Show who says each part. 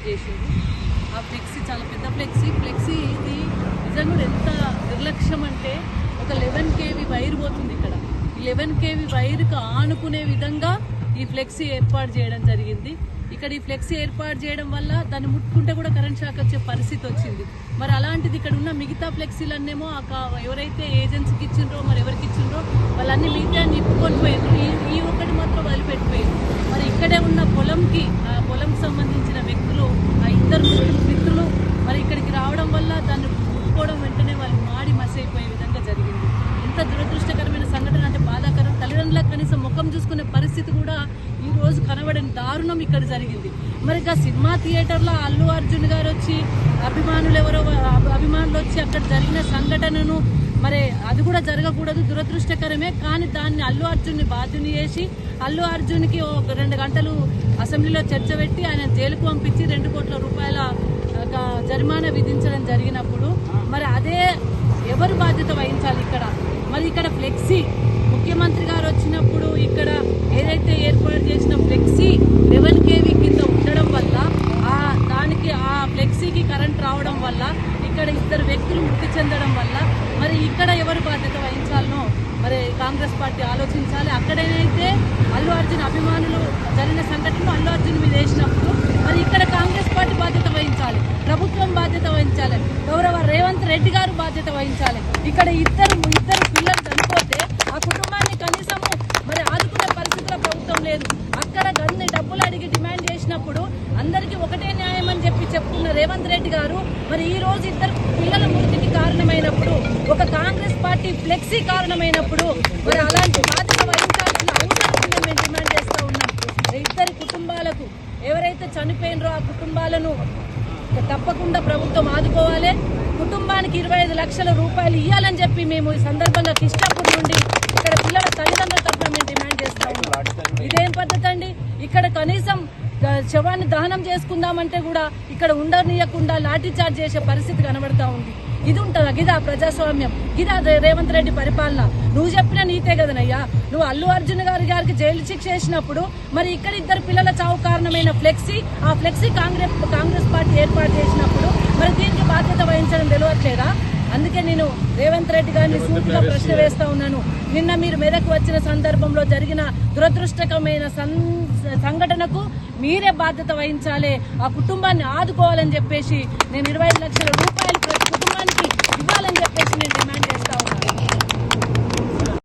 Speaker 1: చేసింది. ఆ ఫ్లెక్సీ చాలా పెద్ద ఫ్లెక్సీ ఇది నిజంగా ఎంత నిర్లక్ష్యం అంటే ఒక 11 kV వైర్ పోతుంది ఇక్కడ. ఈ 11 kV వైర్కు ఆనుకునే విధంగా ఈ ఫ్లెక్సీ ఏర్పాటు చేయడం జరిగింది. ఇక్కడ ఈ ఫ్లెక్సీ ఏర్పాటు చేయడం వల్ల దాన్ని ముట్టుకుంటే కూడా కరెంట్ షాక్ వచ్చే పరిస్థితి వచ్చింది. మరి అలాంటిది ఇక్కడ ఉన్న మిగతా ఫ్లెక్సీలన్నేమో ఎవరైతే ఏజెన్సీకి ఇచ్చిండ్రో మరి ఎవరికి ఇచ్చిండ్రో వాళ్ళన్నీ మిగతా నిప్పుకొని పోయారు. ఈ ఒక్కటి మాత్రం వదిలిపెట్టిపోయారు. మరి ఇక్కడే ఉన్న పొలంకి ఆ పొలంకి సంబంధించిన వ్యక్తులు ఆ ఇద్దరు మిత్రులు మరి ఇక్కడికి రావడం వల్ల దాన్ని ముట్టుకోవడం వెంటనే వాళ్ళు మాడి మసైపోయే విధంగా జరిగింది. ఎంత దురదృష్టకరమైన సంఘటన అంటే బాధాకరం. తల్లిదండ్రులకు కనీసం ముఖం చూసుకునే పరిస్థితి కూడా ఈ రోజు కనబడని దారుణం ఇక్కడ జరిగింది. మరి ఇక సినిమా థియేటర్లో అల్లు అర్జున్ గారు వచ్చి అభిమానులు వచ్చి అక్కడ జరిగిన సంఘటనను మరి అది కూడా జరగకూడదు, దురదృష్టకరమే. కానీ దాన్ని అల్లు అర్జున్ని బాధ్యుని చేసి అల్లు అర్జున్కి 2 గంటలు అసెంబ్లీలో చర్చ పెట్టి ఆయన జైలుకు పంపించి 2 కోట్ల రూపాయల జరిమానా విధించడం జరిగినప్పుడు మరి అదే ఎవరు బాధ్యత వహించాలి ఇక్కడ? మరి ఇక్కడ ఫ్లెక్సీ ముఖ్యమంత్రి గారు వచ్చినప్పుడు ఇక్కడ ఏదైతే ఏర్పాటు చేసిన ఫ్లెక్సీ 11 kV కింద ఉండడం వల్ల దానికి ఆ ఫ్లెక్సీకి కరెంట్ రావడం వల్ల ఇక్కడ ఇద్దరు వ్యక్తులు మృతి చెందడం వల్ల మరి ఇక్కడ ఎవరు బాధ్యత వహించాలనో మరి కాంగ్రెస్ పార్టీ ఆలోచించాలి. అక్కడైతే అల్లు అర్జున్ అభిమానులు జరిగిన సంఘటనలు అల్లు అర్జున్ మీద వేసినప్పుడు మరి ఇక్కడ కాంగ్రెస్ పార్టీ బాధ్యత వహించాలి, ప్రభుత్వం బాధ్యత వహించాలి, గౌరవ రేవంత్ రెడ్డి గారు బాధ్యత వహించాలి. ఇక్కడ ఇద్దరు పిల్లలు చనిపోతే ఆ కుటుంబాన్ని కనీసము మరి ఆదుకునే పరిస్థితిలో ప్రభుత్వం లేదు. అక్కడ గన్ని డబ్బులు అడిగి డిమాండ్ చేసినప్పుడు అందరికీ ఒకటే న్యాయం అని చెప్తున్న రేవంత్ రెడ్డి గారు మరి ఈ రోజు ఇద్దరు పిల్లల మృతికి కారణమైనప్పుడు ఒక కాంగ్రెస్ పార్టీ ఫ్లెక్సీ కారణమైనప్పుడు మరి అలాంటి బాధ్యత వహించాల్సిన అవసరం ఉందని మేము డిమాండ్ చేస్తూ ఉన్నాం. ఇద్దరి కుటుంబాలకు ఎవరైతే చనిపోయినరో ఆ కుటుంబాలను తప్పకుండా ప్రభుత్వం ఆదుకోవాలి. కుటుంబానికి 25 లక్షల రూపాయలు ఇవ్వాలని చెప్పి మేము ఈ సందర్భంగా కిష్టాపూర్ నుండి ఇక్కడ పిల్లల తల్లిదండ్రుల తరఫున మేము డిమాండ్ చేస్తా ఉన్నాం. ఇదేం పద్ధతి అండి? ఇక్కడ కనీసం శవాన్ని దహనం చేసుకుందామంటే కూడా ఇక్కడ ఉండనీయకుండా లాఠీ చార్జ్ చేసే పరిస్థితి కనబడతా ఉంది. ఇది ఉంటుందా? గిదా ప్రజాస్వామ్యం? గిదా రేవంత్ రెడ్డి పరిపాలన? నువ్వు చెప్పిన నీతే కదనయ్యా. నువ్వు అల్లు అర్జున్ గారికి జైలు శిక్ష వేసినప్పుడు మరి ఇక్కడ ఇద్దరు పిల్లల చావు కారణమైన ఆ ఫ్లెక్సీ కాంగ్రెస్ పార్టీ ఏర్పాటు చేసినప్పుడు మరి దీనికి బాధ్యత వహించడం తెలియట్లేదా? అందుకే నేను రేవంత్ రెడ్డి గారిని సూటిగా ప్రశ్న వేస్తా ఉన్నాను. నిన్న మీరు మెదక్ వచ్చిన సందర్భంలో జరిగిన దురదృష్టకరమైన సంఘటనకు మీరే బాధ్యత వహించాలి, ఆ కుటుంబాన్ని ఆదుకోవాలని చెప్పేసి నేను 25 లక్షల రూపాయలు